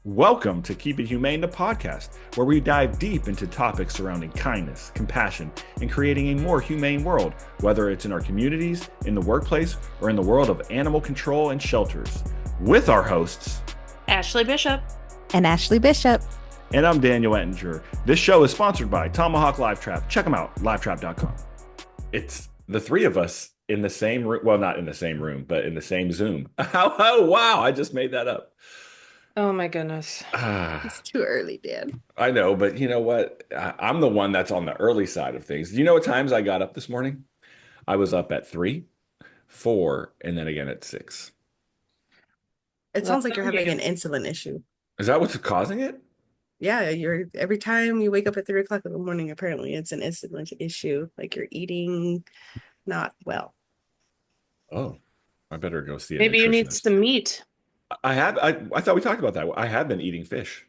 Welcome to Keep It Humane, the podcast, where we dive deep into topics surrounding kindness, compassion, and creating a more humane world, whether it's in our communities, in the workplace, or in the world of animal control and shelters. With our hosts, Ashlee Bishop. And Ashlee Bishop. And I'm Daniel Ettinger. This show is sponsored by Tomahawk Live Trap. Check them out, livetrap.com. It's the three of us in the same room. Well, not in the same room, but in the same Zoom. Oh, wow. I just made that up. Oh my goodness. It's too early, Dan. I know, but you know what? I'm the one that's on the early side of things. Do you know what times I got up this morning? I was up at 3, 4, and then again at 6. It sounds like you're having an insulin issue. Is that what's causing it? Yeah, you're every time you wake up at 3 o'clock in the morning, apparently it's an insulin issue. Like you're eating not well. Oh, I better go see a Maybe you need nutritionist. some meat. I thought we talked about that. I have been eating fish.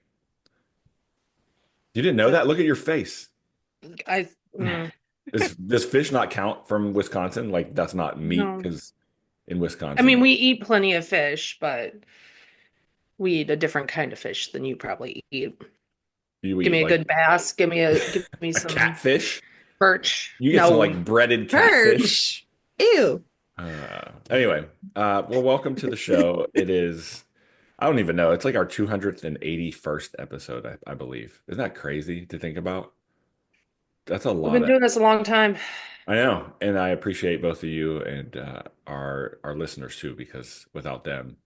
You didn't know that? Look at your face. I Does fish not count from Wisconsin? Like that's not meat no. because in Wisconsin. I mean, we eat plenty of fish, but we eat a different kind of fish than you probably eat. You Give eat me a like good bass. Give me a some catfish. perch. You get some like breaded catfish. Perch. Ew. Anyway, well, welcome to the show. It is, I don't even know. It's like our 281st episode, I believe. Isn't that crazy to think about? That's a We've lot been of, doing this a long time. I know. And I appreciate both of you and our listeners too, because without them,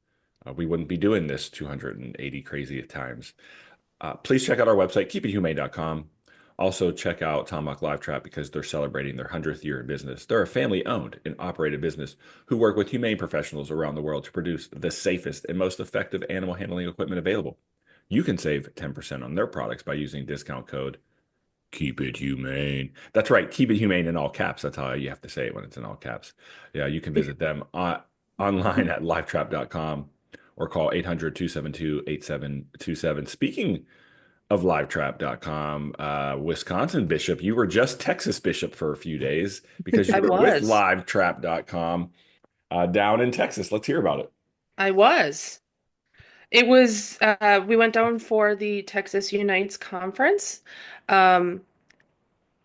we wouldn't be doing this 280 crazy times. Please check out our website, keepithumane.com. Also, check out Tomahawk Live Trap because they're celebrating their 100th year in business. They're a family owned and operated business who work with humane professionals around the world to produce the safest and most effective animal handling equipment available. You can save 10% on their products by using discount code Keep It Humane. That's right, Keep It Humane in all caps. That's how you have to say it when it's in all caps. Yeah, you can visit them online at lifetrap.com or call 800-272-8727. Speaking of livetrap.com, Wisconsin Bishop, you were just Texas Bishop for a few days because you I were with was. livetrap.com down in Texas. Let's hear about it. I was. It was we went down for the Texas Unites conference. Um,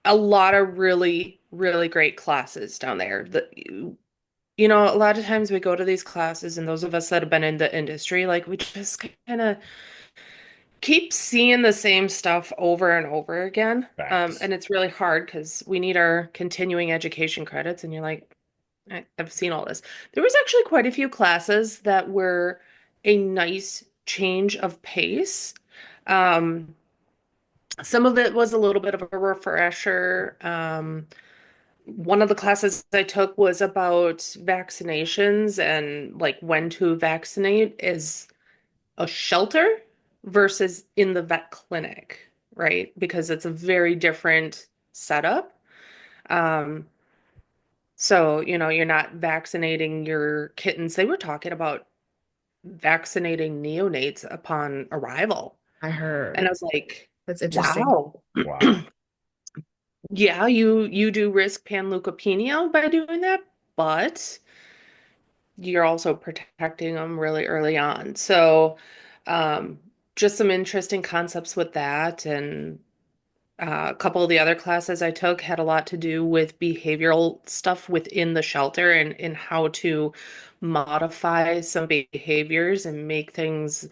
a lot of really, really great classes down there. A lot of times we go to these classes, and those of us that have been in the industry, like we just kind of keep seeing the same stuff over and over again. Facts. And it's really hard because we need our continuing education credits, and you're like, I've seen all this. There was actually quite a few classes that were a nice change of pace. Um, some of it was a little bit of a refresher. One of the classes I took was about vaccinations and like when to vaccinate is a shelter versus in the vet clinic, right? Because it's a very different setup. Um, so you're not vaccinating your kittens. They were talking about vaccinating neonates upon arrival. I heard. And I was like, That's interesting. wow. Wow. Yeah, you do risk panleukopenia by doing that, but you're also protecting them really early on. So, um, just some interesting concepts with that. And a couple of the other classes I took had a lot to do with behavioral stuff within the shelter and how to modify some behaviors and make things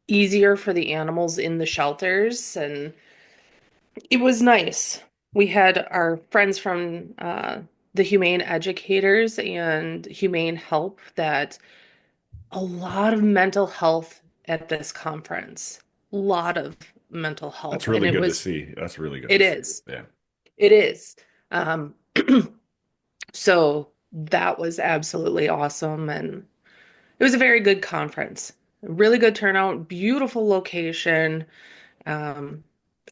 easier for the animals in the shelters. And it was nice. We had our friends from the humane educators and humane help that a lot of mental health at this conference. A lot of mental That's health. And really good to see. That's really good it to see. is. Yeah. It is. Um, so that was absolutely awesome. And it was a very good conference. Really good turnout, beautiful location. Um,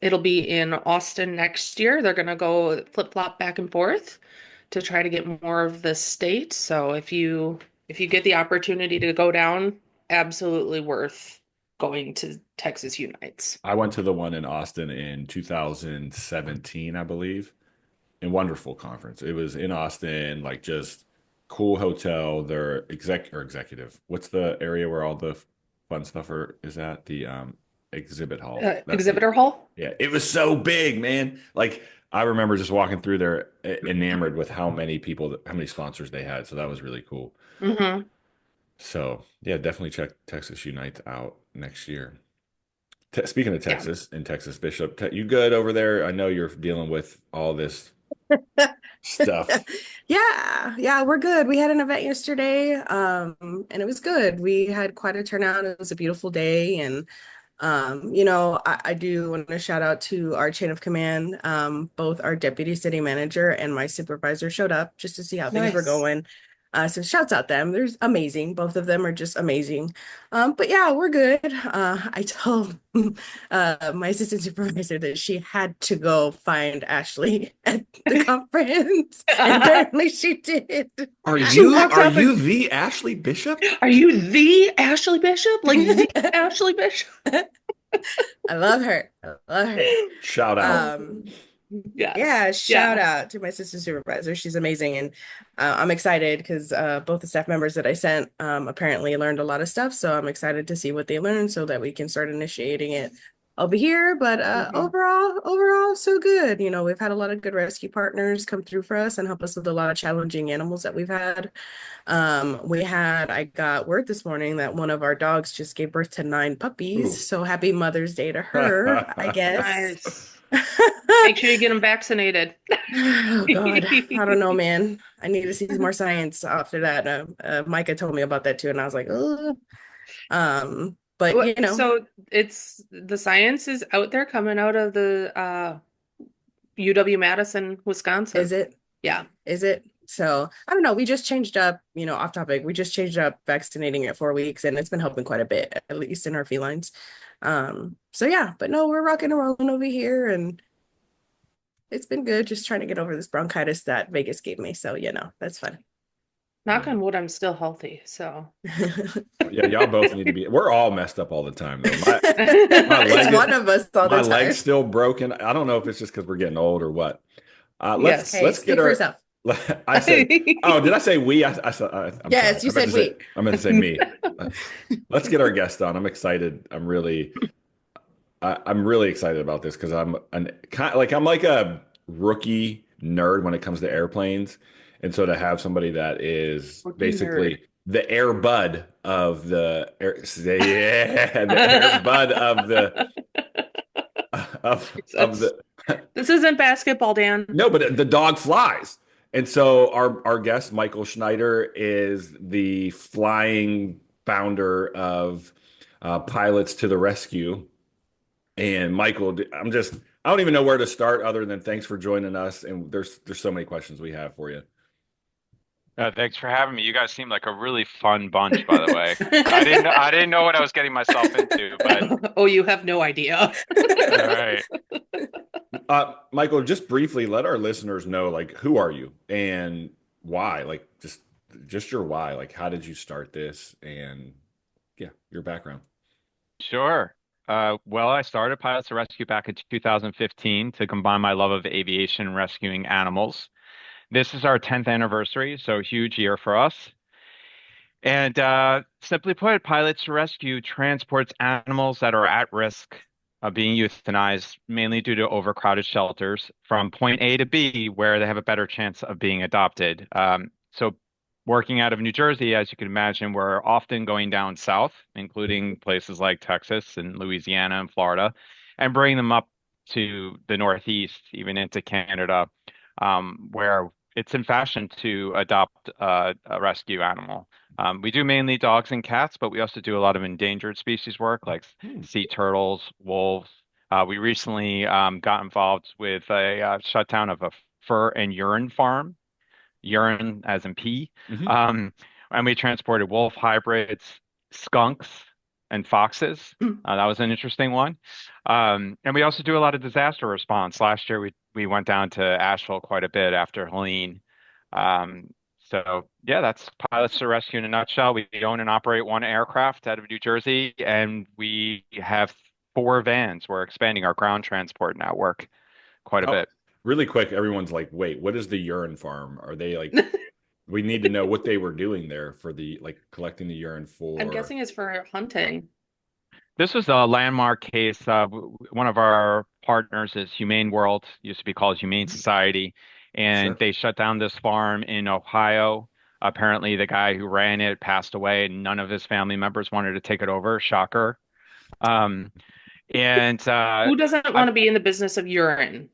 it'll be in Austin next year. They're going to go flip-flop back and forth to try to get more of the state. So if you get the opportunity to go down, absolutely worth going to Texas Unites. I went to the one in Austin in 2017, I believe, and wonderful conference. It was in Austin, like just cool hotel. Their executive. What's the area where all the fun stuffer is at the exhibit hall. That's the Exhibitor hall. Yeah, it was so big, man. Like I remember just walking through there enamored with how many people, how many sponsors they had. So that was really cool. Mm-hmm. So yeah, definitely check Texas Unite out next year. Speaking of Yeah. Texas and Texas Bishop, you good over there? I know you're dealing with all this stuff. Yeah, we're good. We had an event yesterday, and it was good. We had quite a turnout. It was a beautiful day, and I do want to shout out to our chain of command. Both our deputy city manager and my supervisor showed up just to see how things were Nice. going. So shouts out them. They're amazing. Both of them are just amazing. But yeah, we're good. I told my assistant supervisor that she had to go find Ashlee at the conference, and apparently she did. She walks Are up and, you the Ashlee Bishop? are you the Ashlee Bishop? Like the Ashlee Bishop? I love her. I love her. Shout out. Um, Yes. yeah, Yeah. shout out to my assistant supervisor. She's amazing, and I'm excited because both the staff members that I sent apparently learned a lot of stuff. So I'm excited to see what they learned so that we can start initiating it over here. But Mhm. overall, so good. We've had a lot of good rescue partners come through for us and help us with a lot of challenging animals that we've had. I got word this morning that one of our dogs just gave birth to 9 puppies. Ooh. So happy Mother's Day to her, I guess. Nice. Make sure you get them vaccinated. Oh God, I don't know, man. I need to see more science after that. Micah told me about that too, and I was like, oh. But So it's the science is out there coming out of the UW-Madison, Wisconsin. is it? Yeah. Is it? So I don't know. We just changed up, off topic. We just changed up vaccinating at 4 weeks, and it's been helping quite a bit, at least in our felines. So yeah, but no, we're rocking and rolling over here, and it's been good. Just trying to get over this bronchitis that Vegas gave me. So that's fun. Knock Yeah. on wood, I'm still healthy. So Yeah, y'all both need to be. We're all messed up all the time, though. My It's leg is, one of us all my the leg's time. still broken. I don't know if it's just because we're getting old or what. yes. Hey, Let's get speak for our. yourself. I said, oh, did I say we? I'm sorry. Yes, you said we. I meant to say me. Let's get our guest on. I'm excited. I'm really excited about this because I'm like a rookie nerd when it comes to airplanes, and so to have somebody that is Rookie nerd. basically the air bud of the air, yeah, the air bud of That's, the this isn't basketball, Dan. no, but the dog flies. And so our guest Michael Schneider is the flying founder of Pilots to the Rescue. And Michael, I don't even know where to start other than thanks for joining us. And there's so many questions we have for you. Thanks for having me. You guys seem like a really fun bunch, by the way. I didn't know what I was getting myself into, but Oh, you have no idea. all right. Michael, just briefly let our listeners know, like, who are you and why? Like, just your why. Like, how did you start this? And yeah, your background. Sure. Well, I started Pilots to Rescue back in 2015 to combine my love of aviation and rescuing animals. This is our 10th anniversary, so huge year for us. And simply put, Pilots to Rescue transports animals that are at risk of being euthanized, mainly due to overcrowded shelters, from point A to B, where they have a better chance of being adopted. So, working out of New Jersey, as you can imagine, we're often going down south, including places like Texas and Louisiana and Florida, and bringing them up to the Northeast, even into Canada, where it's in fashion to adopt a rescue animal. We do mainly dogs and cats, but we also do a lot of endangered species work like Hmm. sea turtles, wolves. We recently got involved with a shutdown of a fur and urine farm, urine as in pee. Hmm. Um, and we transported wolf hybrids, skunks, and foxes. That was an interesting one. And we also do a lot of disaster response. Last year, we went down to Asheville quite a bit after Helene. Um, so yeah, that's Pilots to Rescue in a nutshell. We own and operate one aircraft out of New Jersey, and we have 4 vans. We're expanding our ground transport network quite a Oh, bit. really quick, everyone's like, wait, what is the urine farm? Are they like, we need to know what they were doing there for the like collecting the urine I'm for. guessing it's for hunting. This was a landmark case. One of our partners is Humane World, used to be called Humane Society, and Sure. they shut down this farm in Ohio. Apparently, the guy who ran it passed away, and none of his family members wanted to take it over. Shocker. Um, and Who doesn't I, want to be in the business of urine?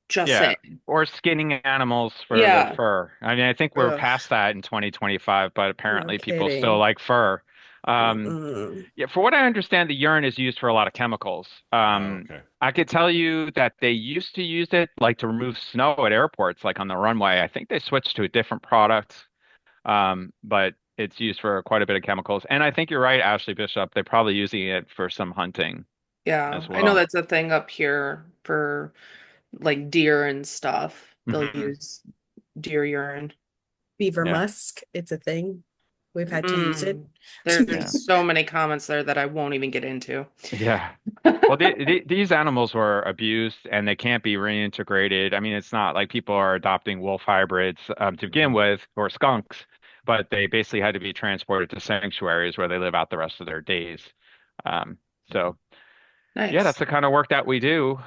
Just yeah, saying. or skinning animals for their Yeah. fur. I mean, I think we're Ugh, past that in 2025, but no apparently people still kidding. like fur. Um, Mm-mm. Yeah, for what I understand, the urine is used for a lot of chemicals. Oh, okay. I could tell you that they used to use it like to remove snow at airports, like on the runway. I think they switched to a different product, but it's used for quite a bit of chemicals. And I think you're right, Ashley Bishop. They're probably using it for some hunting Yeah. as I know well. that's a thing up here for like deer and stuff. They'll Hmm. use deer urine. Beaver Yeah, musk, it's a thing. We've had to use it. Mm. There's yeah, so many comments there that I won't even get into. yeah. Well, these animals were abused and they can't be reintegrated. I mean, it's not like people are adopting wolf hybrids to begin Mhm. with or skunks, but they basically had to be transported to sanctuaries where they live out the rest of their days. Um, so, yeah, that's Nice. the kind of work that we do.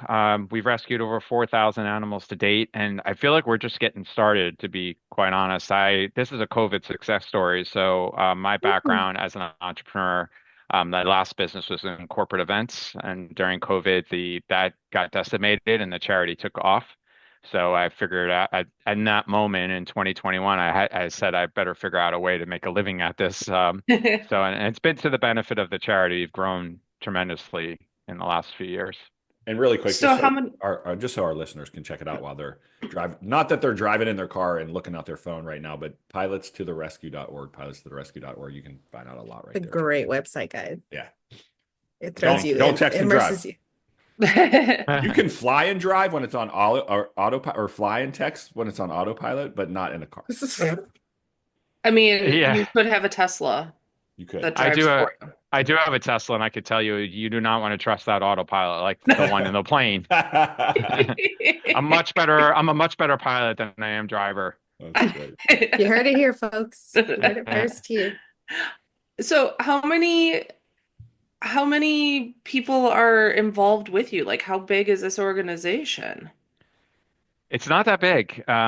We've rescued over 4,000 animals to date, and I feel like we're just getting started, to be quite honest. This is a COVID success story. So, my Mm. background as an entrepreneur, my last business was in corporate events, and during COVID, the that got decimated and the charity took off. So I figured out in that moment in 2021, I said I better figure out a way to make a living at this. And it's been to the benefit of the charity. We've grown tremendously in the last few years. And really quick, So just how so many just so our listeners can check it out while they're driving. Not that they're driving in their car and looking out their phone right now, but pilotstotherescue.org, pilotstotherescue.org. You can find out a lot A right there too. great website, guys. Yeah. It throws Don't Thank you you. don't in, text and drive. immerses you. You can fly and drive when it's on autopilot, or fly and text when it's on autopilot, but not in a car. I mean, Yeah, you could have a Tesla You could. that I drives do a for you. I do have a Tesla, and I could tell you, you do not want to trust that autopilot like the one in the plane. That's I'm a much better pilot than I am driver. great. You heard it here, folks. You heard it first here. So how many people are involved with you? Like how big is this organization? It's not that big. A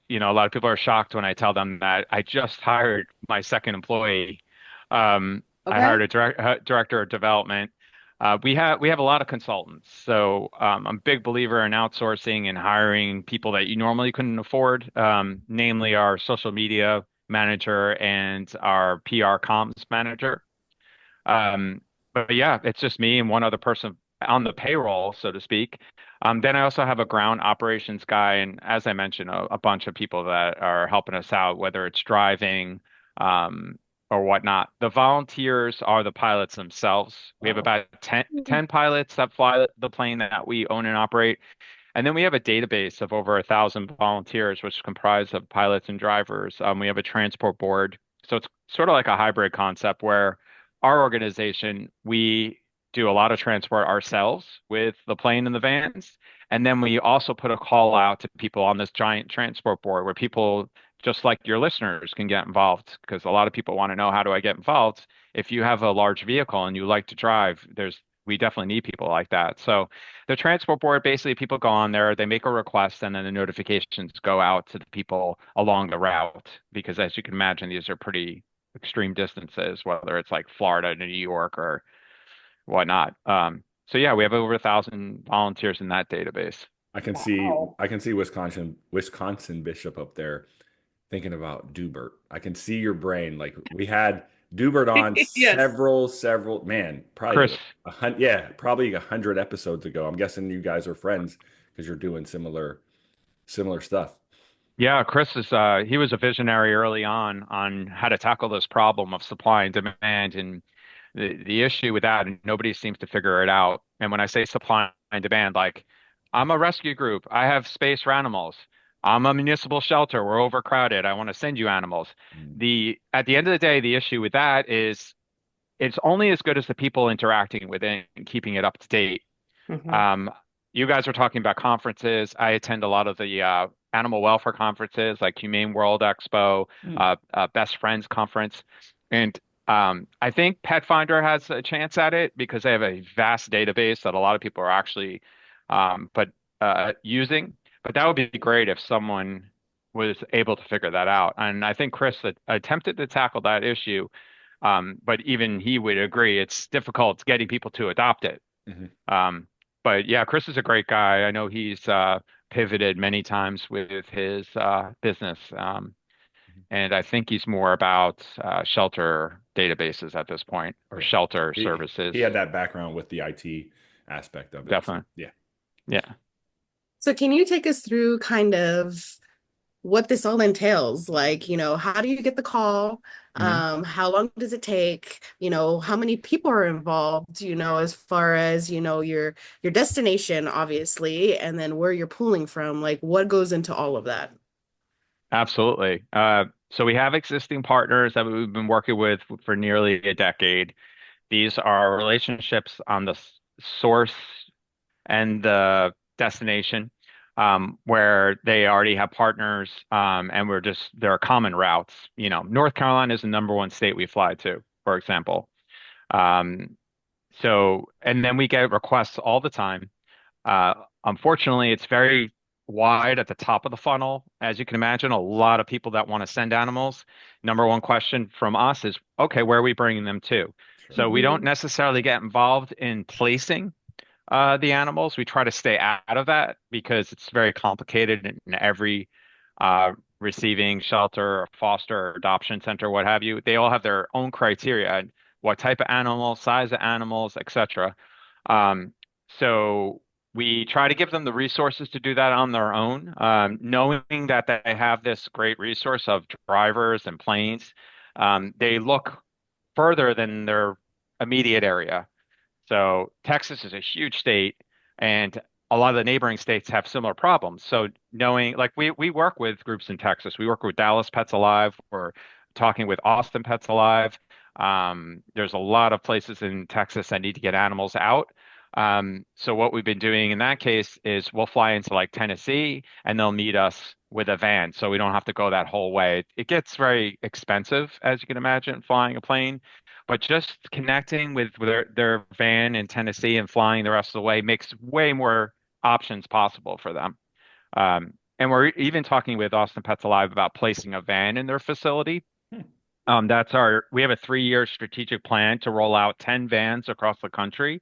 lot of people are shocked when I tell them that I just hired my second employee. I hired Okay. a director of development. We have a lot of consultants. So I'm a big believer in outsourcing and hiring people that you normally couldn't afford, namely our social media manager and our PR comms manager. But yeah, it's just me and one other person on the payroll, so to speak. Then I also have a ground operations guy, and as I mentioned, a bunch of people that are helping us out, whether it's driving, or whatnot. The volunteers are the pilots themselves. We have Oh, about ten pilots that fly the plane that we own and operate. And then we have a database of over 1,000 volunteers, which is comprised of pilots and drivers. We have a transport board. So it's sort of like a hybrid concept where our organization, we do a lot of transport ourselves with the plane and the vans. And then we also put a call out to people on this giant transport board where people, just like your listeners, can get involved because a lot of people want to know, how do I get involved? If you have a large vehicle and you like to drive, we definitely need people like that. So the transport board, basically people go on there, they make a request, and then the notifications go out to the people along the route. Because as you can imagine, these are pretty extreme distances, whether it's like Florida to New York or whatnot. So yeah, we have over 1,000 volunteers in that database. Wow. I can see Wisconsin Bishop up there thinking about Dubert. I can see your brain. Like we had Dubert on Yes. several, man, probably Chris, yeah, probably 100 episodes ago. I'm guessing you guys are friends because you're doing similar stuff. yeah, Chris he was a visionary early on how to tackle this problem of supply and demand. And the issue with that, and nobody seems to figure it out. And when I say supply and demand, like I'm a rescue group, I have space for animals. I'm a municipal shelter, we're overcrowded. I want to send you animals. Mm. At the end of the day, the issue with that is it's only as good as the people interacting with it and keeping it up to date. Hmm. Um, you guys are talking about conferences. I attend a lot of the animal welfare conferences like Humane World Expo, Mm. Best Friends Conference. And I think Pet Finder has a chance at it because they have a vast database that a lot of people are actually but using. But that would be great if someone was able to figure that out. And I think Chris attempted to tackle that issue, but even he would agree it's difficult getting people to adopt it. Hmm. Um, but yeah, Chris is a great guy. I know he's pivoted many times with his business. And I think he's more about shelter databases at this point, or Yeah. shelter He, services. he had that background with the IT aspect of it. So, Definitely. yeah. Yeah. So can you take us through kind of what this all entails? Like, how do you get the call? Hmm. How long does it take? How many people are involved, as far as, your destination, obviously, and then where you're pulling from, like what goes into all of that? Absolutely. So we have existing partners that we've been working with for nearly a decade. These are relationships on the source and the destination, where they already have partners, and there are common routes. North Carolina is the number one state we fly to, for example. Um, and then we get requests all the time. Uh, Unfortunately, it's very wide at the top of the funnel. As you can imagine, a lot of people that want to send animals. Number one question from us is, okay, where are we bringing them to? Sure. So we don't necessarily get involved in placing the animals. We try to stay out of that because it's very complicated in every receiving shelter, or foster, or adoption center, what have you. They all have their own criteria, and what type of animal, size of animals, etc. Um, so we try to give them the resources to do that on their own, knowing that they have this great resource of drivers and planes. They look further than their immediate area. So Texas is a huge state, and a lot of the neighboring states have similar problems. So knowing, like we work with groups in Texas, we work with Dallas Pets Alive, we're talking with Austin Pets Alive. There's a lot of places in Texas that need to get animals out. So what we've been doing in that case is we'll fly into like Tennessee, and they'll meet us with a van, so we don't have to go that whole way. It gets very expensive, as you can imagine, flying a plane. But just connecting with their van in Tennessee and flying the rest of the way makes way more options possible for them. And we're even talking with Austin Pets Alive about placing a van in their facility. Hmm. We have a 3-year strategic plan to roll out 10 vans across the country,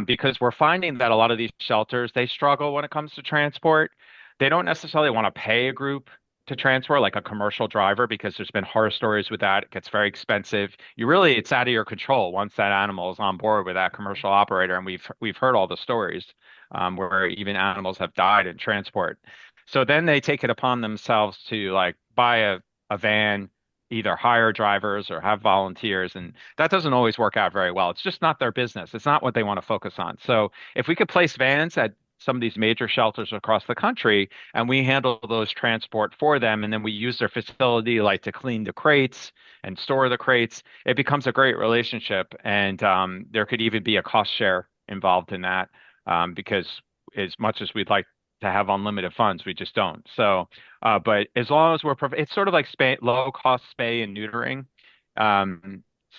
because we're finding that a lot of these shelters, they struggle when it comes to transport. They don't necessarily want to pay a group to transport, like a commercial driver, because there's been horror stories with that. It gets very expensive. It's out of your control once that animal is on board with that commercial operator, and we've heard all the stories, where even animals have died in transport. So then they take it upon themselves to like buy a van, either hire drivers or have volunteers, and that doesn't always work out very well. It's just not their business. It's not what they want to focus on. So if we could place vans at some of these major shelters across the country, and we handle those transport for them, and then we use their facility like to clean the crates and store the crates, it becomes a great relationship. And there could even be a cost share involved in that, because as much as we'd like to have unlimited funds, we just don't. So, but as long as it's sort of like low cost spay and neutering.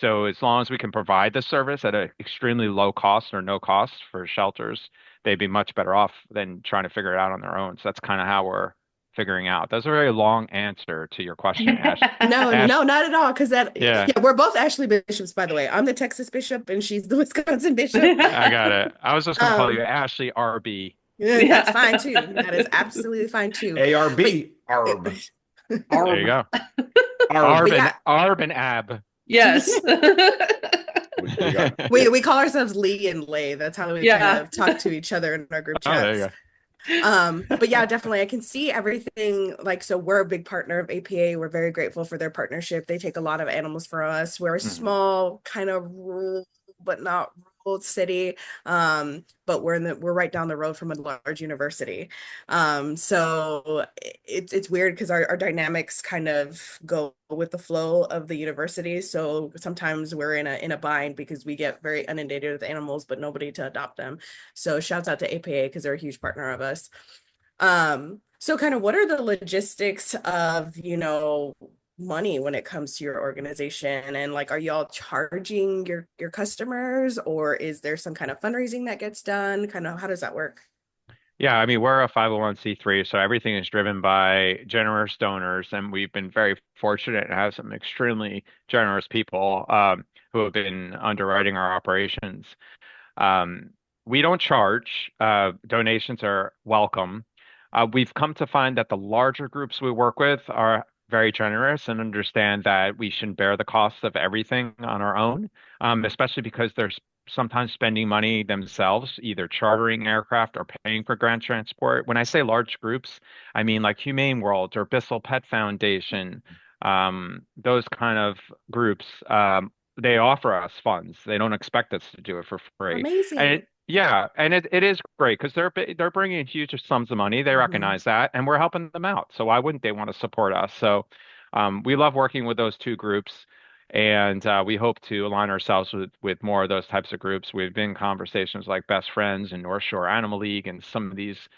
So as long as we can provide the service at an extremely low cost or no cost for shelters, they'd be much better off than trying to figure it out on their own. So that's kind of how we're figuring out. That's a very long answer to your question, Ash. No, Ash, no, not at all. Because yeah, yeah, we're both Ashlee bishops, by the way. I'm the Texas bishop and she's the Wisconsin bishop. I got it. I was just going to call you Um, Ashley RB. yeah, that's Yeah. fine too. That is absolutely fine too. But ARB, ARB, There you ARB, go. ARB. yeah, Arbin Ab. Yes. We got we call ourselves Lee and Lay. That's how we kind Yeah. of talk to each other in our group Oh, there you chats. go. But yeah, definitely I can see everything. Like, so we're a big partner of APA. We're very grateful for their partnership. They take a lot of animals for us. We're a Mhm. small kind of rural but not rural city, but we're right down the road from a large university. So it's weird because our dynamics kind of go with the flow of the university. So sometimes we're in a bind because we get very inundated with animals but nobody to adopt them. So shouts out to APA because they're a huge partner of us. So kind of what are the logistics of, money when it comes to your organization? And like, are y'all charging your customers, or is there some kind of fundraising that gets done? Kind of how does that work? Yeah, I mean, we're a 501(c)(3), so everything is driven by generous donors, and we've been very fortunate to have some extremely generous people who have been underwriting our operations. Um, we don't charge. Donations are welcome. We've come to find that the larger groups we work with are very generous and understand that we shouldn't bear the cost of everything on our own, especially because they're sometimes spending money themselves, either chartering aircraft or paying for ground transport. When I say large groups, I mean like Humane World or Bissell Pet Foundation, those kind of groups. They offer us funds. They don't expect us to do it for free. And Amazing. it is great because they're bringing in huge sums of money. They Mhm. recognize that, and we're helping them out. So why wouldn't they want to support us? So we love working with those two groups, and we hope to align ourselves with more of those types of groups. We've been in conversations like Best Friends and North Shore Animal League, and some of these,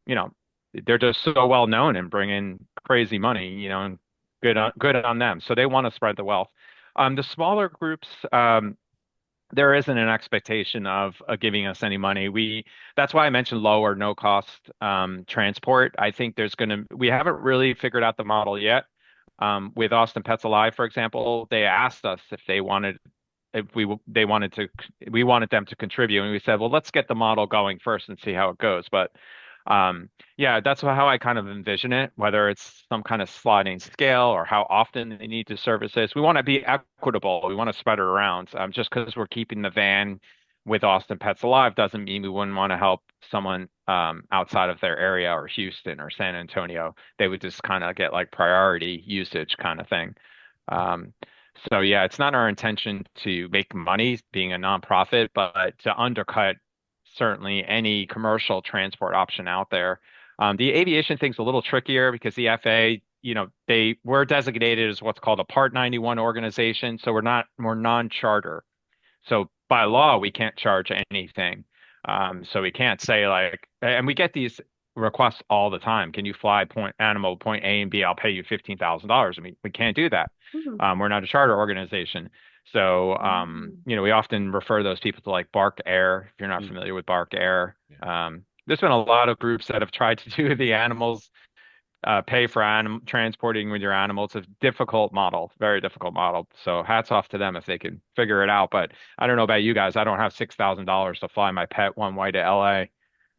you know, they're just so well known and bring in crazy money, and good on them. So they want to spread the wealth. The smaller groups, there isn't an expectation of giving us any money. That's why I mentioned low or no cost transport. I think we haven't really figured out the model yet. With Austin Pets Alive, for example, they asked us if we wanted them to contribute, and we said, well, let's get the model going first and see how it goes. But yeah, that's how I kind of envision it, whether it's some kind of sliding scale or how often they need to service this. We want to be equitable. We want to spread it around. Just because we're keeping the van with Austin Pets Alive doesn't mean we wouldn't want to help someone outside of their area or Houston or San Antonio. They would just kind of get like priority usage kind of thing. Um, so yeah, it's not our intention to make money being a nonprofit, but to undercut certainly any commercial transport option out there. The aviation thing's a little trickier because the FAA, we're designated as what's called a Part 91 organization, so we're non-charter. So by law, we can't charge anything. So we can't say like, and we get these requests all the time. Can you fly point A and B? I'll pay you $15,000. I mean, we can't do that. Mhm. We're not a charter organization. So, Mhm. we often refer those people to like Bark Air, if you're not Mm, familiar with Bark Air. yeah. There's been a lot of groups that have tried to do the animals pay for transporting with your animal. It's a difficult model, very difficult model. So hats off to them if they can figure it out. But I don't know about you guys. I don't have $6,000 to fly my pet one way to LA.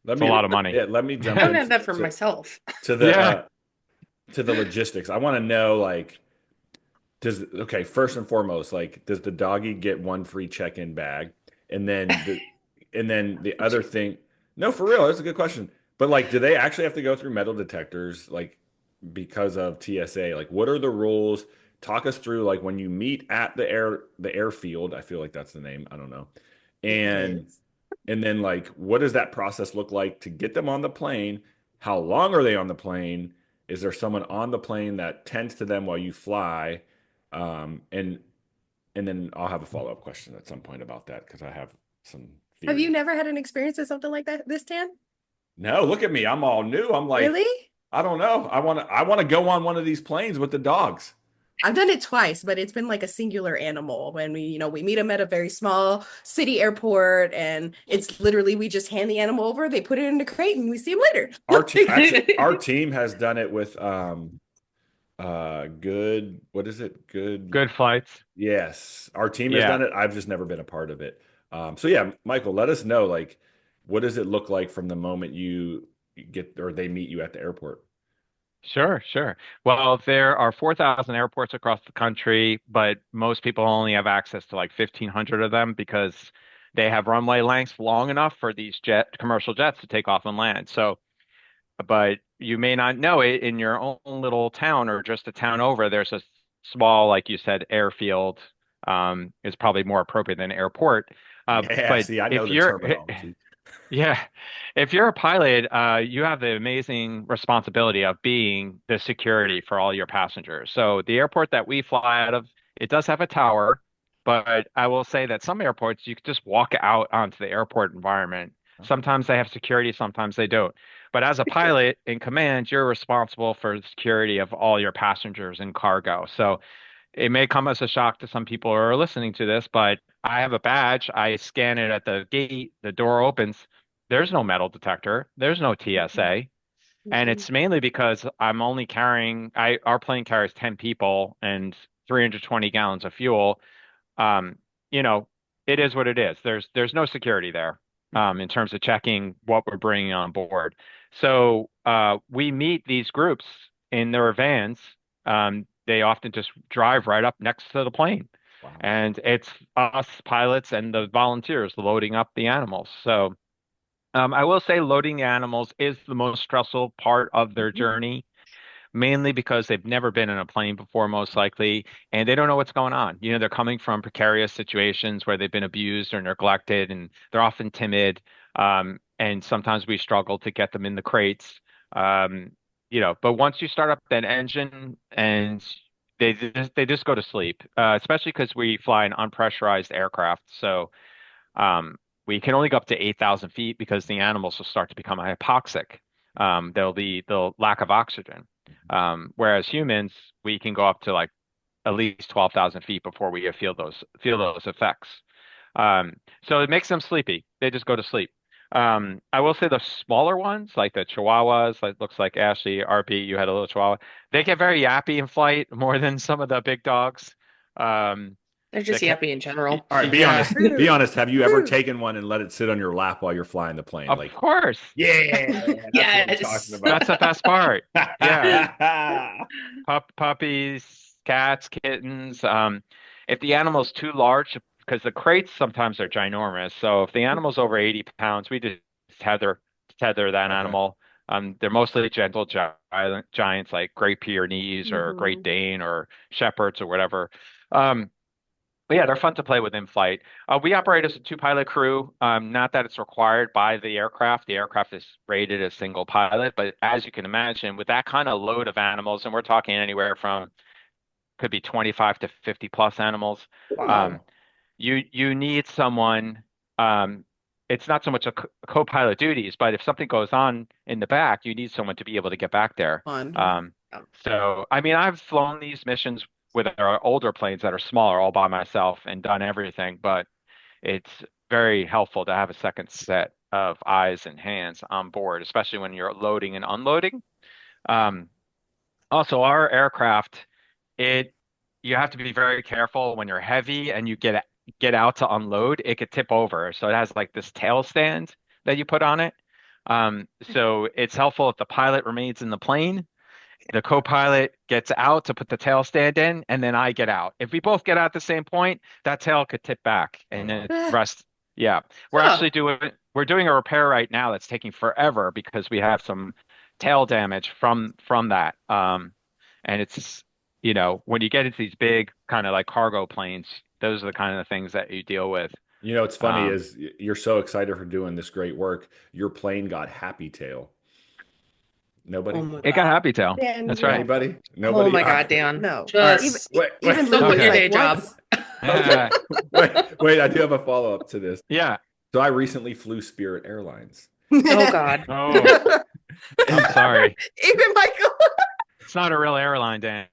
Let It's a me lot of money. yeah, let me I jump don't have into that for myself. to the Yeah, uh to the logistics. I want to know like okay, first and foremost, like does the doggy get one free check-in bag? And then the other thing, no, for real, that's a good question. But like, do they actually have to go through metal detectors like because of TSA? Like, what are the rules? Talk us through like when you meet at the airfield, I feel like that's the name, I don't know. It And is. then like what does that process look like to get them on the plane? How long are they on the plane? Is there someone on the plane that tends to them while you fly? Um, and then I'll have a follow-up question at some point about that because I have some Have you theories. never had an experience with something like that this tan? No, look at me. I'm all new. I'm like, Really? I don't know. I want to go on one of these planes with the dogs. I've done it twice, but it's been like a singular animal when we meet them at a very small city airport, and it's literally we just hand the animal over, they put it in the crate, and we see them later. Our team has done it with good, what is it? Good. good flights. Yes. Our team has Yeah. done it. I've just never been a part of it. So yeah, Michael, let us know like what does it look like from the moment you get or they meet you at the airport? Sure, sure. Well, there are 4,000 airports across the country, but most people only have access to like 1,500 of them because they have runway lengths long enough for these commercial jets to take off and land. So, but you may not know it in your own little town or just a town over. There's a small, like you said, airfield, is probably more appropriate than airport. Yeah, But see, I know if the you're terminology. Yeah. If you're a pilot, you have the amazing responsibility of being the security for all your passengers. So the airport that we fly out of, it does have a tower, but I will say that some airports you could just walk out onto the airport environment. Sometimes they have security, sometimes they don't. But as a pilot in command, you're responsible for the security of all your passengers and cargo. So it may come as a shock to some people who are listening to this, but I have a badge. I scan it at the gate, the door opens. There's no metal detector, there's no TSA. And Mhm. it's mainly because I'm only carrying, our plane carries 10 people and 320 gallons of fuel. Um, you know, it is what it is. There's no security there, in terms of checking what we're bringing on board. So we meet these groups in their vans. They often just drive right up next to the plane, Wow. and it's us pilots and the volunteers loading up the animals. So I will say loading the animals is the most stressful part of their Mhm. journey, mainly because they've never been in a plane before, most likely, and they don't know what's going on. They're coming from precarious situations where they've been abused or neglected, and they're often timid. And sometimes we struggle to get them in the crates. Um, but once you start up that engine and they just go to sleep, especially because we fly an unpressurized aircraft. So we can only go up to 8,000 feet because the animals will start to become hypoxic. They'll lack of oxygen. Whereas humans, we can go up to like at least 12,000 feet before we feel those effects. Um, so it makes them sleepy. They just go to sleep. I will say the smaller ones, like the Chihuahuas, like looks like Ashlee, RP, you had a little Chihuahua. They get very yappy in flight more than some of the big dogs. Um, They're the just cat, yappy in general. All right, be yeah, honest. Be Rude. honest. Have you ever Rude. taken one and let it sit on your lap while you're flying the plane? of Like, course. yeah, that's what I'm talking Yes. about. That's the best part. Yeah. Puppies, cats, kittens. If the animal's too large, because the crates sometimes are ginormous. So if the animal's over 80 pounds, we just tether that Okay. animal. They're mostly gentle giants like Great Pyrenees or Great Mhm. Dane or Shepherds or whatever. Um, but yeah, they're fun to play with in flight. We operate as a two-pilot crew. Not that it's required by the aircraft. The aircraft is rated as single pilot, but as you can imagine, with that kind of load of animals, and we're talking anywhere from could be 25 to 50 plus animals, um, Wow. you need someone. Um, it's not so much a co-pilot duties, but if something goes on in the back, you need someone to be able to get back there. Fun. Um, so, I mean, I've flown these missions with our older planes that are smaller all by myself and done everything, but it's very helpful to have a second set of eyes and hands on board, especially when you're loading and unloading. Um, Also, our aircraft, it you have to be very careful when you're heavy and you get out to unload. It could tip over, so it has like this tail stand that you put on it. So it's helpful if the pilot remains in the plane, the co-pilot gets out to put the tail stand in, and then I get out. If we both get out at the same point, that tail could tip back Oh and then no. it rests. Yeah, Huh. we're doing a repair right now that's taking forever because we have some tail damage from that. And it's when you get into these big kind of like cargo planes, those are the kind of things that you deal with. What's funny Um, is you're so excited for doing this great work. Your plane got Happy Tail. Oh Nobody? my it got God. happy tail. Dan, That's right. no, Nobody? Oh Nobody? my All God, right. Dan. no. All right. Even Just Wait. even go Luke quit was your like, day Okay. "What?" job. Okay. Uh, Wait. I do have a follow-up to this. yeah. So I recently flew Spirit Airlines. Oh God. Oh, I'm sorry. Even Michael. It's not a real airline, Dan.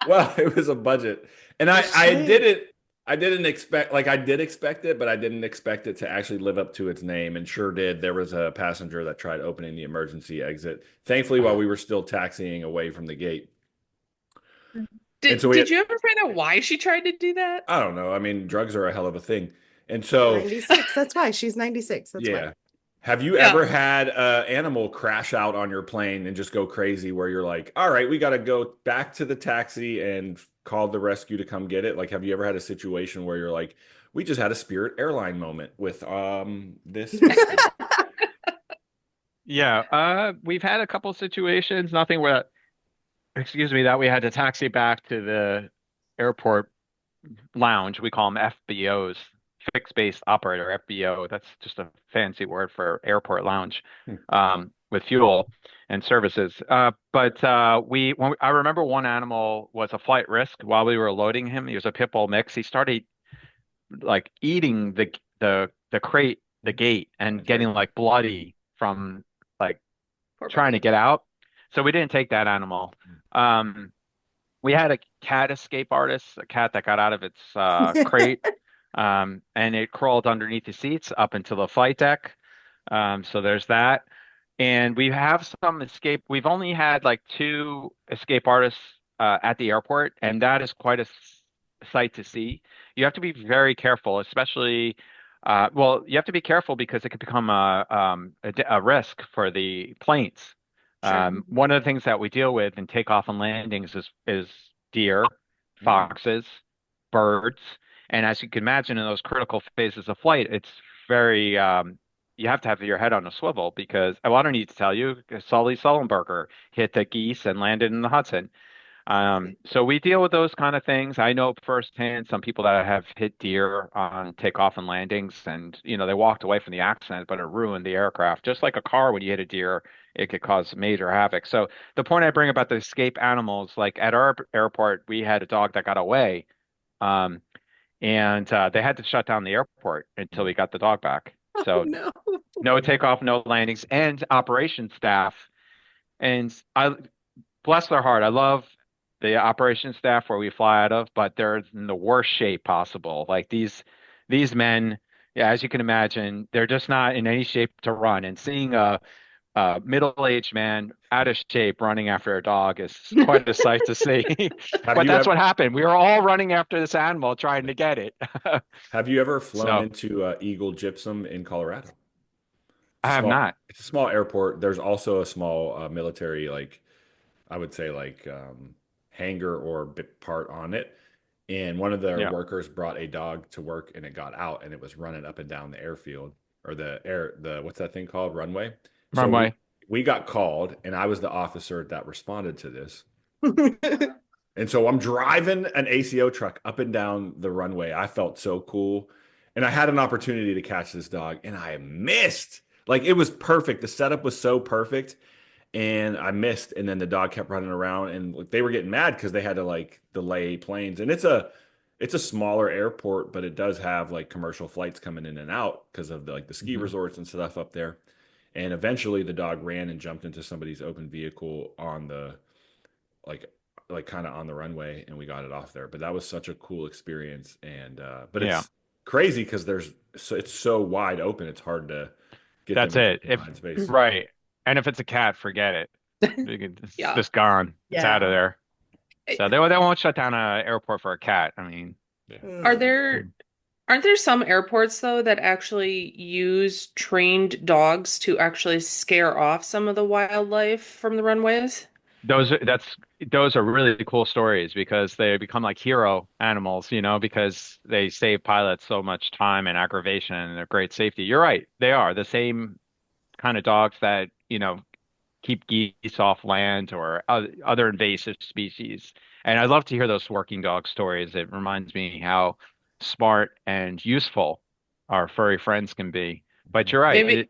Well, it was a budget. And I didn't expect like I did expect it, but I didn't expect it to actually live up to its name and sure did. There was a passenger that tried opening the emergency exit. Thankfully, while we were still taxiing away from the gate. And so Did we had, did you ever find out why she tried to do that? I don't know. I mean, drugs are a hell of a thing. And so 96. That's why she's 96. That's why. yeah. Have you Yeah. ever had an animal crash out on your plane and just go crazy where you're like, all right, we got to go back to the taxi and call the rescue to come get it? Like, have you ever had a situation where you're like, we just had a Spirit airline moment with this rescue? Yeah, we've had a couple situations, nothing where, excuse me, that we had to taxi back to the airport lounge. We call them FBOs, fixed base operator, FBO. That's just a fancy word for airport lounge, with fuel and services. I remember one animal was a flight risk while we were loading him. He was a pit bull mix. He started like eating the crate, the gate and That's very getting cool. like bloody from like Poor trying to buddy. get out. So we didn't take that animal. Um, we had a cat escape artist, a cat that got out of its crate, and it crawled underneath the seats up into the flight deck. So there's that. And we have some escape. We've only had like two escape artists at the airport, and that is quite a sight to see. You have to be very careful, especially. Well, you have to be careful because it could become a risk for the planes. Sure. One of the things that we deal with in takeoff and landings is deer, Mm. foxes, birds, and as you can imagine, in those critical phases of flight, it's very you have to have your head on a swivel because well, I don't need to tell you, Sully Sullenberger hit the geese and landed in the Hudson. So we deal with those kind of things. I know firsthand some people that have hit deer on takeoff and landings, and they walked away from the accident, but it ruined the aircraft. Just like a car, when you hit a deer, it could cause major havoc. So the point I bring about the escape animals, like at our airport, we had a dog that got away, um, and they had to shut down the airport until we got the dog back. Oh So no. no takeoff, no landings, and operation staff. And I bless their heart. I love the operations staff where we fly out of, but they're in the worst shape possible. Like these men, yeah, as you can imagine, they're just not in any shape to run. And seeing a middle-aged man out of shape running after a dog is quite a sight to see. Have But you that's ever what happened. We were all running after this animal trying to get it. have you ever flown So into Eagle Gypsum in Colorado? I have not. It's a small airport. There's also a small military, like I would say, like hangar or bit part on it. And one of their Yeah. workers brought a dog to work, and it got out, and it was running up and down the airfield or the what's that thing called, runway. So Runway. we got called, and I was the officer that responded to this. And so I'm driving an ACO truck up and down the runway. I felt so cool. And I had an opportunity to catch this dog and I missed. Like it was perfect. The setup was so perfect and I missed. And then the dog kept running around and like, they were getting mad because they had to like delay planes. And it's a smaller airport, but it does have like commercial flights coming in and out because of the ski Hmm. resorts and stuff up there. And eventually the dog ran and jumped into somebody's open vehicle on the like kind of on the runway and we got it off there. But that was such a cool experience. And but Yeah. it's crazy because it's so wide open. It's hard to get them That's in it. If confined space. right. And if it's a cat, forget it. It's Yeah. just gone. It's out of Yeah. there. So they won't shut down an airport for a cat. I mean, Yeah. Are Mm. there aren't there some airports though that actually use trained dogs to actually scare off some of the wildlife from the runways? those are really cool stories because they become like hero animals, because they save pilots so much time and aggravation and they're great safety. You're right. They are the same kind of dogs that, keep geese off land or other invasive species. And I love to hear those working dog stories. It reminds me how smart and useful our furry friends can be. But you're right. Maybe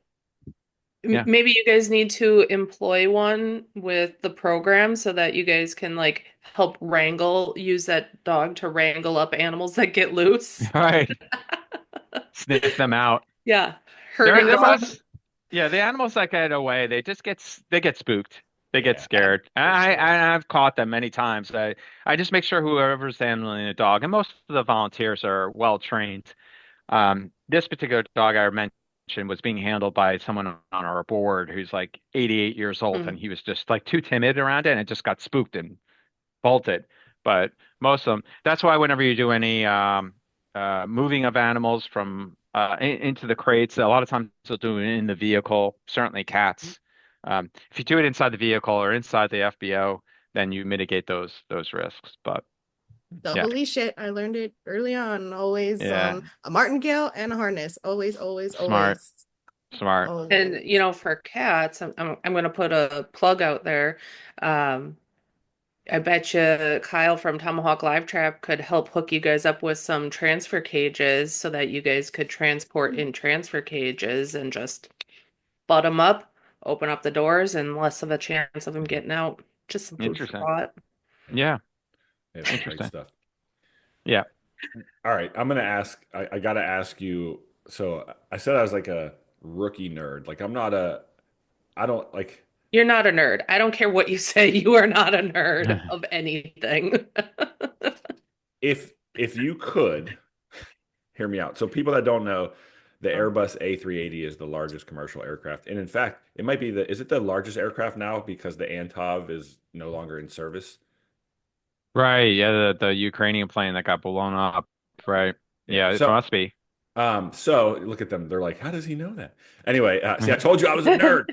Yeah. maybe you guys need to employ one with the program so that you guys can like help use that dog to wrangle up animals that get loose. Right. Sniff them out. Yeah, herding They're them up. most, yeah, the animals that get away, they get spooked. They get Yeah. scared. And For sure. I've caught them many times. I just make sure whoever's handling the dog, and most of the volunteers are well trained. This particular dog I mentioned was being handled by someone on our board who's like 88 years old, and Mm. he was just like too timid around it, and it just got spooked and bolted. But most of them, that's why whenever you do any moving of animals from into the crates, a lot of times they'll do it in the vehicle, certainly cats. If you do it inside the vehicle or inside the FBO, then you mitigate those risks. But The yeah, holy shit. I learned it early on. Always yeah, a martingale and a harness. Always, always, smart, always, smart. And always. for cats, I'm going to put a plug out there. Um, I bet you Kyle from Tomahawk Live Trap could help hook you guys up with some transfer cages so that you guys could transport in transfer cages and just butt them up, open up the doors, and less of a chance of them getting out. Just some food for Interesting. thought. Yeah, Yeah, it's great interesting. stuff. Yeah. All right. I'm gonna ask I gotta ask you So I said I was like a rookie nerd. Like I'm not a, I don't like You're not a nerd. I don't care what you say. You are not a nerd of anything. if you could hear me out. So people that don't know, the Oh. Airbus A380 is the largest commercial aircraft. And in fact, it might be is it the largest aircraft now because the Antov is no longer in service? Right, yeah, the Ukrainian plane that got blown up, right? Yeah. Yeah, it must be. So look at them. They're like, how does he know that? Anyway, see, I told you I was a nerd.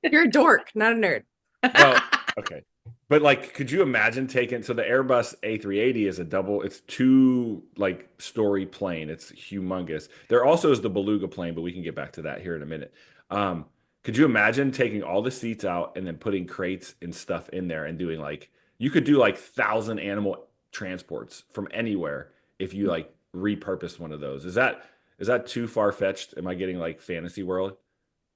You're a dork, not a nerd. Well, okay. But like, could you imagine taking so the Airbus A380 is a double, it's two like story plane. It's humongous. There also is the Beluga plane, but we can get back to that here in a minute. Um, could you imagine taking all the seats out and then putting crates and stuff in there and doing like you could do like 1,000 animal transports from anywhere if you like repurposed one of those. Is that too far fetched? Am I getting like fantasy world?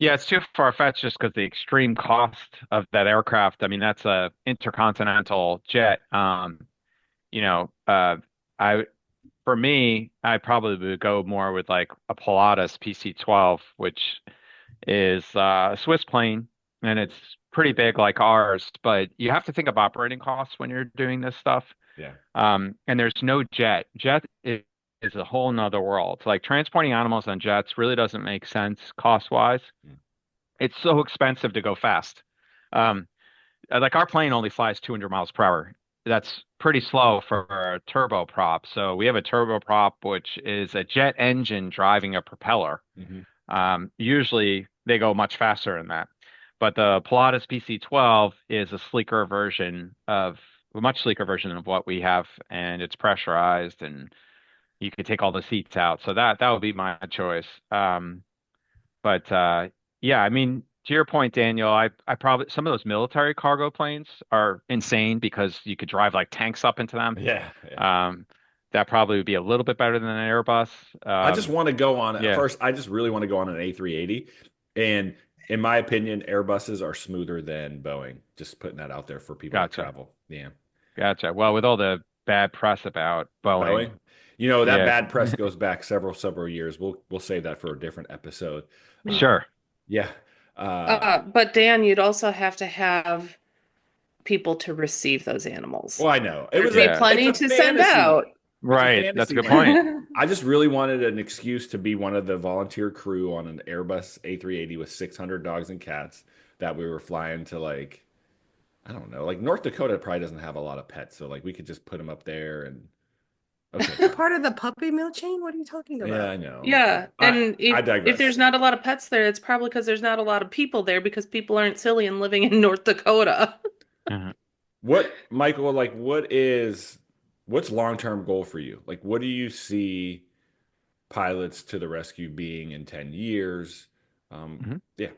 Yeah, it's too far-fetched just because the extreme cost of that aircraft. I mean, that's a intercontinental jet. You know, I for me, I probably would go more with like a Pilatus PC-12, which is a Swiss plane, and it's pretty big like ours. But you have to think of operating costs when you're doing this stuff. Yeah. And there's no jet. Is a whole nother world. Like transporting animals on jets really doesn't make sense cost-wise. It's so expensive to go fast. Um, like our plane only flies 200 miles per hour. That's pretty slow for a turboprop. So we have a turboprop, which is a jet engine driving a propeller. Hmm. Usually they go much faster than that. But the Pilatus PC-12 is a much sleeker version of what we have, and it's pressurized, and you could take all the seats out. So that would be my choice. But yeah, I mean, to your point, Daniel, I probably some of those military cargo planes are insane because you could drive like tanks up into them. Yeah. Yeah. Um, that probably would be a little bit better than an Airbus. I just want to go on it. Yeah, First, I just really want to go on an A380. And in my opinion, Airbuses are smoother than Boeing. Just putting that out there for people that gotcha, travel. Yeah. gotcha. Well, with all the bad press about Boeing, Boeing. That yeah, bad press goes back several years. We'll save that for a different episode. sure. Yeah. But Dan, you'd also have to have people to receive those animals. Well, I know. There'd be Yeah, It's plenty a to send fantasy. out. It's a right. That's a fantasy good land. point. I just really wanted an excuse to be one of the volunteer crew on an Airbus A380 with 600 dogs and cats that we were flying to like I don't know. Like North Dakota probably doesn't have a lot of pets, so like we could just put them up there and okay, You're fine. part of the puppy mill chain? What are you talking Yeah, about? I know. Yeah, and I if there's digress. not a lot of pets there, it's probably because there's not a lot of people there because people aren't silly and living in North Dakota. Mhm. What, Michael, like what's long-term goal for you? Like what do you see pilots to the rescue being in 10 years? Mhm. Yeah.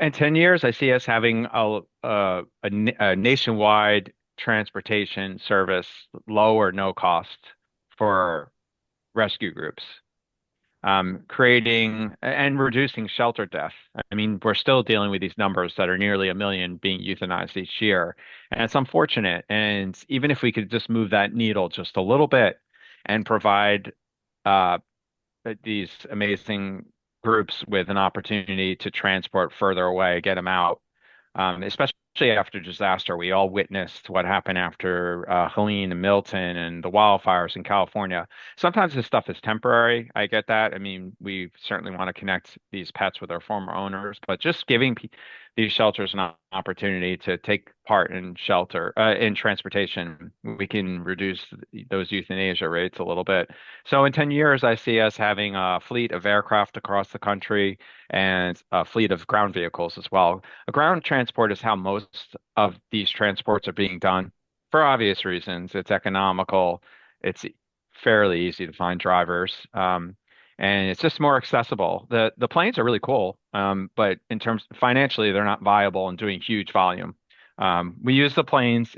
In 10 years, I see us having a nationwide transportation service, low or no cost for rescue groups, creating and reducing shelter death. I mean, we're still dealing with these numbers that are nearly a million being euthanized each year, and it's unfortunate. And even if we could just move that needle just a little bit and provide uh, these amazing groups with an opportunity to transport further away, get them out. Especially after disaster, we all witnessed what happened after Helene and Milton and the wildfires in California. Sometimes this stuff is temporary. I get that. I mean, we certainly want to connect these pets with their former owners, but just giving these shelters an opportunity to take part in in transportation, we can reduce those euthanasia rates a little bit. So in 10 years, I see us having a fleet of aircraft across the country and a fleet of ground vehicles as well. A ground transport is how most of these transports are being done for obvious reasons. It's economical, it's fairly easy to find drivers, and it's just more accessible. The planes are really cool, but in terms financially, they're not viable in doing huge volume. We use the planes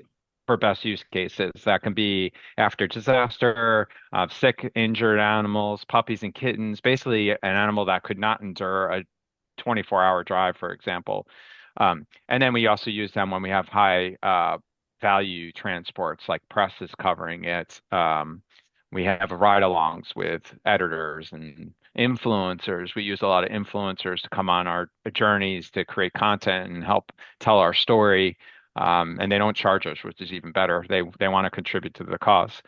for best use cases. That can be after disaster, sick, injured animals, puppies and kittens, basically an animal that could not endure a 24-hour drive, for example. And then we also use them when we have high value transports, like press is covering it. We have ride-alongs with editors and influencers. We use a lot of influencers to come on our journeys to create content and help tell our story. And they don't charge us, which is even better. They want to contribute to the cause.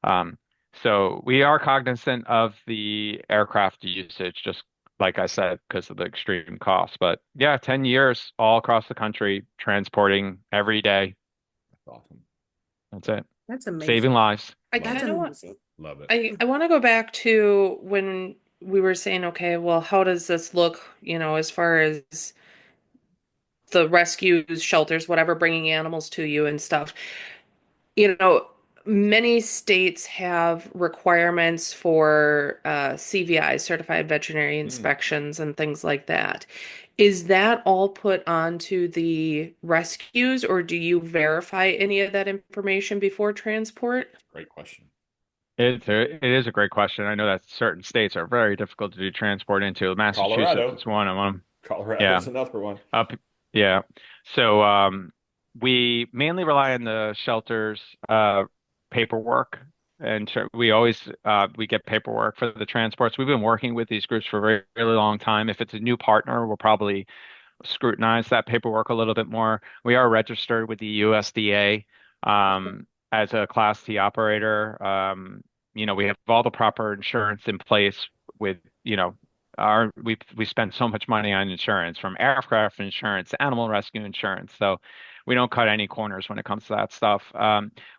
Um, so we are cognizant of the aircraft usage, just like I said, because of the extreme cost. But yeah, 10 years all across the country, transporting every day. That's awesome. That's it. That's Saving amazing. lives. I Love That's kind it. of want amazing. Love it. I want to go back to when we were saying, okay, well, how does this look, as far as the rescues, shelters, whatever, bringing animals to you and stuff. You know, many states have requirements for CVI, certified veterinary Mm. inspections, and things like that. Is that all put onto the rescues, or do you verify any of that information before transport? Great question. It is a great question. I know that certain states are very difficult to do transport into. Massachusetts Colorado. is one of them. Yeah. Colorado's another one. Up, yeah. So we mainly rely on the shelters paperwork, and we always we get paperwork for the transports. We've been working with these groups for a very really long time. If it's a new partner, we'll probably scrutinize that paperwork a little bit more. We are registered with the USDA as a Class T operator. We have all the proper insurance in place with, we spend so much money on insurance, from aircraft insurance, animal rescue insurance. So we don't cut any corners when it comes to that stuff.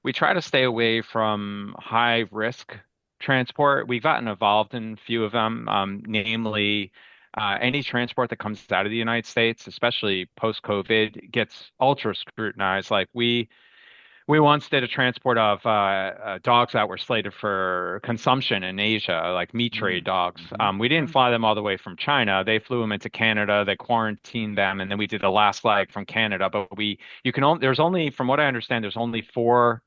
We try to stay away from high risk transport. We've gotten involved in a few of them, namely any transport that comes out of the United States, especially post-COVID, gets ultra scrutinized. Like we once did a transport of dogs that were slated for consumption in Asia, like meat trade dogs. Mm-hmm. We didn't fly them all the way from China. They flew them into Canada. They quarantined them, and then we did the last leg from Canada. But you can only, there's only, from what I understand, there's only four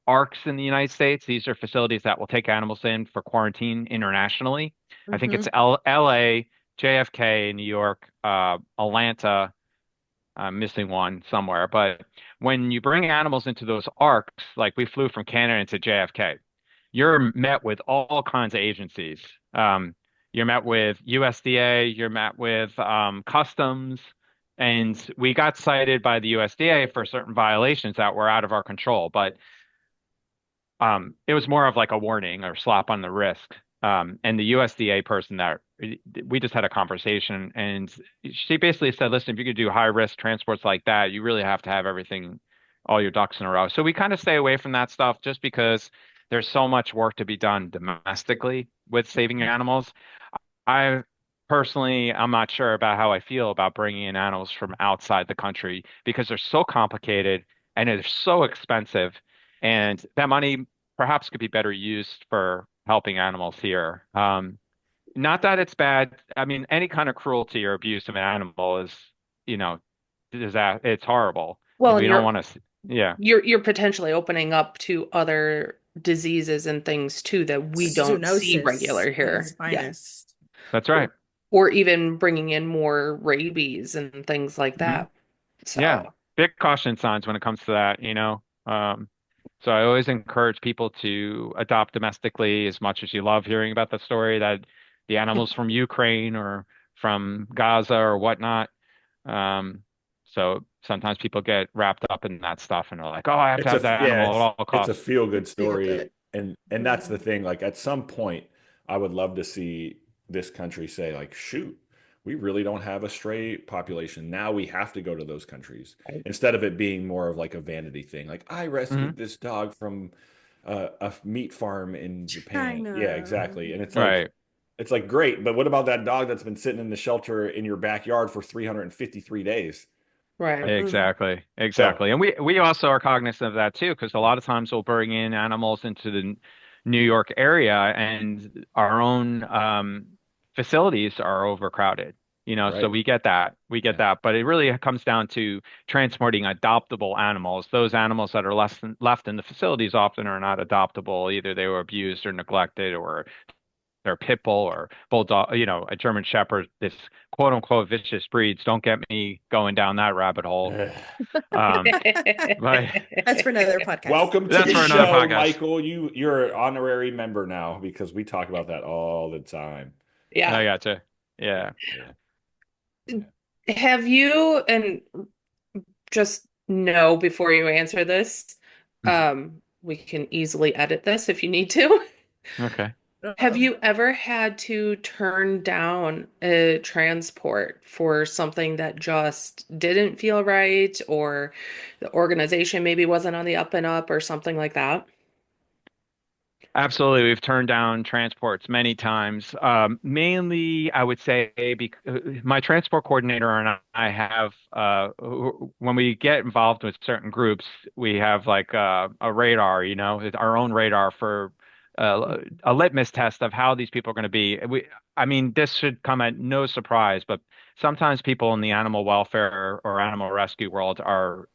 ARCs in the United States. These are facilities that will take animals in for quarantine internationally. I think it's Hmm. LA, JFK, New York, Atlanta. I'm missing one somewhere. But when you bring animals into those ARCs, like we flew from Canada into JFK, you're met with all kinds of agencies. You're met with USDA, you're met with customs, and we got cited by the USDA for certain violations that were out of our control. But it was more of like a warning or slap on the wrist. And the USDA person that we just had a conversation, and she basically said, listen, if you could do high risk transports like that, you really have to have everything, all your ducks in a row. So we kind of stay away from that stuff just because there's so much work to be done domestically with saving animals. I personally, I'm not sure about how I feel about bringing in animals from outside the country because they're so complicated and they're so expensive. And that money perhaps could be better used for helping animals here. Not that it's bad. I mean, any kind of cruelty or abuse of an animal you know, is that it's horrible. Well, We and don't you're want to, yeah, you're potentially opening up to other diseases and things too that we don't see Zoonosis regular at its here. Yeah. finest. that's right. Or even bringing in more rabies and things like Mhm. that. Yeah, So, big caution signs when it comes to that. So I always encourage people to adopt domestically as much as you love hearing about the story that the animals from Ukraine or from Gaza or whatnot. So sometimes people get wrapped up in that stuff and are like, oh, I have to It's have that animal at all it's a costs. feel good Feel story, good. and that's the Mhm. thing. Like at some point, I would love to see this country say, like, shoot, we really don't have a stray population. Now we have to go to those countries instead of it being more of like a vanity thing. Like I Hmm. rescued this dog from a meat farm in Japan. Yeah, China. exactly. And Right. it's like great, but what about that dog that's been sitting in the shelter in your backyard for 353 days? right. Like Mm. Exactly, so, exactly. And we also are cognizant of that too, because a lot of times we'll bring in animals into the New York area and our own facilities are overcrowded. So right. we get that. We get Yeah. that. But it really comes down to transporting adoptable animals. Those animals that are left in the facilities often are not adoptable. Either they were abused or neglected or they're pit bull or bulldog, a German Shepherd, this quote unquote vicious breeds. Don't get me going down that rabbit hole. Um, but That's for another podcast. Welcome to that's the for another show, podcast. Michael. You're an honorary member now because we talk about that all the time. Yeah. I gotcha. Yeah, Yeah. yeah, yeah. Have you, and just know before you answer this, we can easily edit this if you need to. Okay. Have Uh-oh. you ever had to turn down a transport for something that just didn't feel right, or the organization maybe wasn't on the up and up, or something like that? Absolutely. We've turned down transports many times. Mainly, I would say, my transport coordinator and I have, when we get involved with certain groups, we have like a radar, our own radar for a litmus test of how these people are going to be. I mean, this should come at no surprise, but sometimes people in the animal welfare or animal rescue world are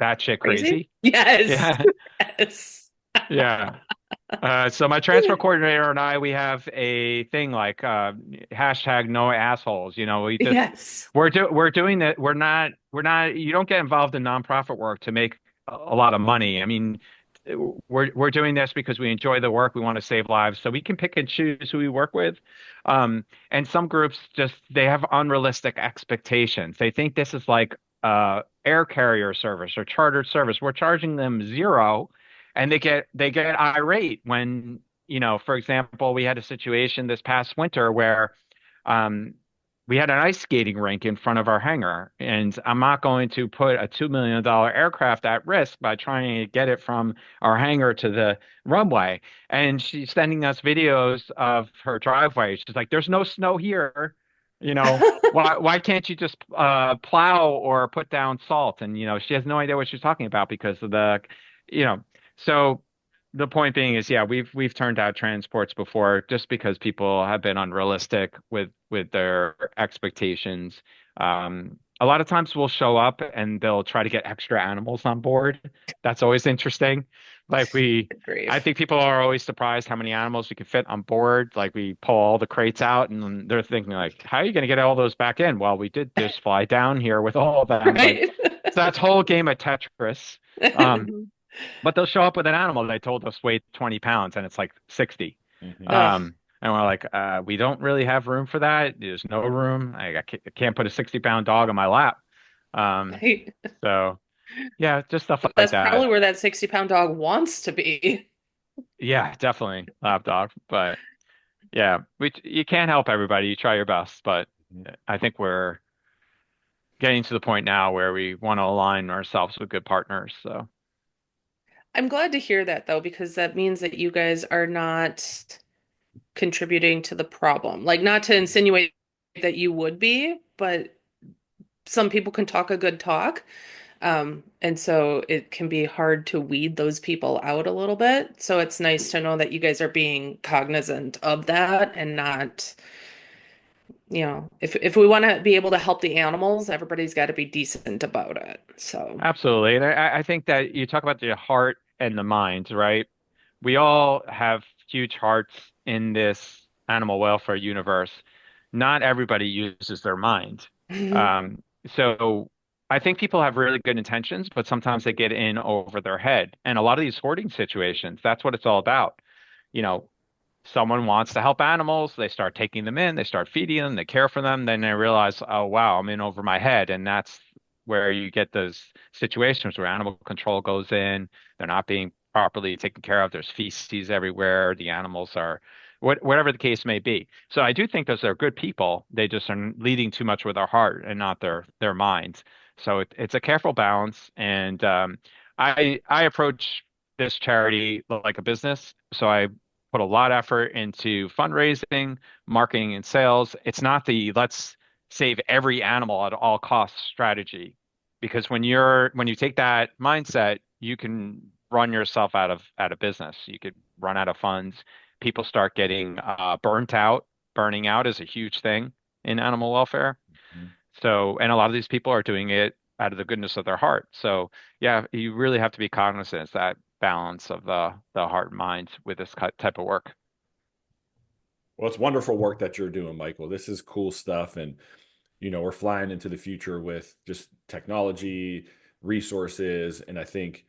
batshit Crazy? crazy. Yes. Yeah. Yes. Yeah. So my transfer coordinator and I, we have a thing like hashtag no assholes. We just Yes. we're doing that. We're not. You don't get involved in nonprofit work to make a lot of money. I mean, we're doing this because we enjoy the work. We want to save lives, so we can pick and choose who we work with. And some groups just they have unrealistic expectations. They think this is like air carrier service or chartered service. We're charging them zero and they get irate when, for example, we had a situation this past winter where um, we had an ice skating rink in front of our hangar, and I'm not going to put a $2 million aircraft at risk by trying to get it from our hangar to the runway. And she's sending us videos of her driveway. She's like, "There's no snow here. Why can't you just plow or put down salt?" And she has no idea what she's talking about because of the, you know. So the point being is, yeah, we've turned out transports before just because people have been unrealistic with their expectations. A lot of times we'll show up and they'll try to get extra animals on board. That's always interesting. Like Good I grief. think people are always surprised how many animals we can fit on board. Like we pull all the crates out and they're thinking like, how are you going to get all those back in? Well, we did just fly down here with all of them, but Right? so that's whole game of Tetris. Um, but they'll show up with an animal they told us weighed 20 pounds and it's like 60. Hmm. Ugh. And we're like, we don't really have room for that. There's no room. I can't put a 60-pound dog on my lap. Um, Right. so yeah, just stuff But like that's that. probably where that 60-pound dog wants to be. Yeah, definitely lap dog. But yeah, you can't help everybody. You try your best, but I think we're getting to the point now where we want to align ourselves with good partners. So I'm glad to hear that though, because that means that you guys are not contributing to the problem. Like, not to insinuate that you would be, but some people can talk a good talk. And so it can be hard to weed those people out a little bit. So it's nice to know that you guys are being cognizant of that and not, if we want to be able to help the animals, everybody's got to be decent about it. So, absolutely. And I think that you talk about the heart and the mind, right? We all have huge hearts in this animal welfare universe. Not everybody uses their mind. Um, so I think people have really good intentions, but sometimes they get in over their head. And a lot of these hoarding situations, that's what it's all about. You know, someone wants to help animals, they start taking them in, they start feeding them, they care for them, then they realize, oh wow, I'm in over my head. And that's where you get those situations where animal control goes in, they're not being properly taken care of, there's feces everywhere, the animals are whatever the case may be. So I do think those are good people. They just are leading too much with their heart and not their minds. So it's a careful balance. And I approach this charity like a business. So I put a lot of effort into fundraising, marketing, and sales. It's not the let's save every animal at all costs strategy, because when you take that mindset, you can run yourself out of business. You could run out of funds. People start getting burnt out. Burning out is a huge thing in animal welfare. So, and a lot of these people are doing it out of the goodness of their heart. So, yeah, you really have to be cognizant of that balance of the heart and mind with this type of work. Well, it's wonderful work that you're doing, Michael. This is cool stuff. And, we're flying into the future with just technology, resources. And I think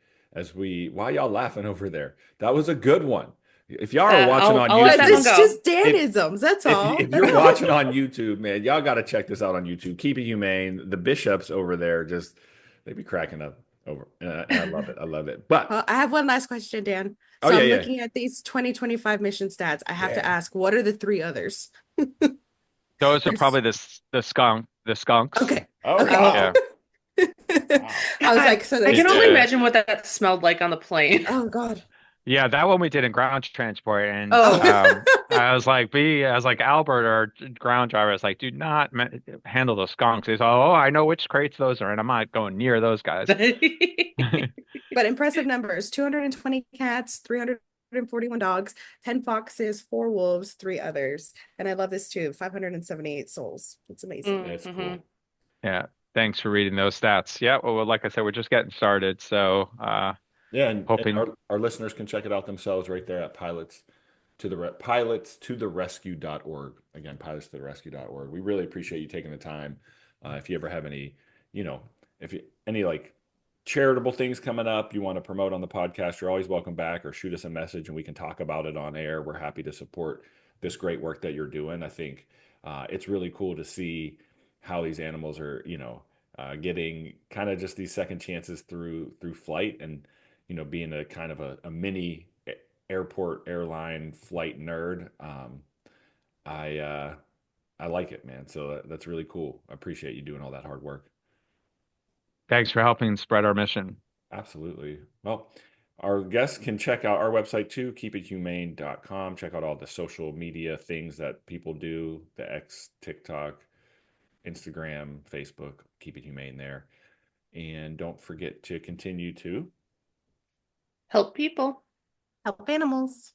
why y'all laughing over there? That was a good one. If y'all are watching on I'll let that one It's YouTube, go. just Danisms. That's all. if you're watching on YouTube, man, y'all got to check this out on YouTube. Keep It Humane. The bishops over there just they be cracking up over, and I love it. I love it. But Well, I have one last question, Dan. oh So yeah, I'm yeah, looking at these 2025 mission stats. I have to yeah. ask, what are the three others? Those are There's probably the skunks. okay. Oh Okay. Yeah. wow, wow. I was God, like, so I there's can It, only two. imagine what that smelled like on the plane. Oh God. yeah, that one we did in ground transport, and Oh, I was like Albert, our ground driver, is like, do not handle those skunks. He's like, oh, I know which crates those are, and I'm not going near those guys. But impressive numbers: 220 cats, 341 dogs, 10 foxes, 4 wolves, 3 others. And I love this too: 578 souls. It's amazing. That's mm-hmm. cool. Yeah, thanks for reading those stats. Yeah, well, like I said, we're just getting started, so Yeah, and hoping. our listeners can check it out themselves right there at pilots to the rescue.org. Again, pilots to the rescue.org. We really appreciate you taking the time. If you ever have any, you know, if you any like charitable things coming up you want to promote on the podcast, you're always welcome back, or shoot us a message and we can talk about it on air. We're happy to support this great work that you're doing. I think it's really cool to see how these animals are, getting kind of just these second chances through flight, and being a kind of a mini airport airline flight nerd. I I like it, man. So that's really cool. I appreciate you doing all that hard work. Thanks for helping spread our mission. Absolutely. Well, our guests can check out our website too, keepithumane.com. Check out all the social media things that people do, the X, TikTok, Instagram, Facebook. Keep It Humane there. And don't forget to continue to Help people. Help animals.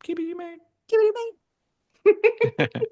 keep it humane. Keep it humane.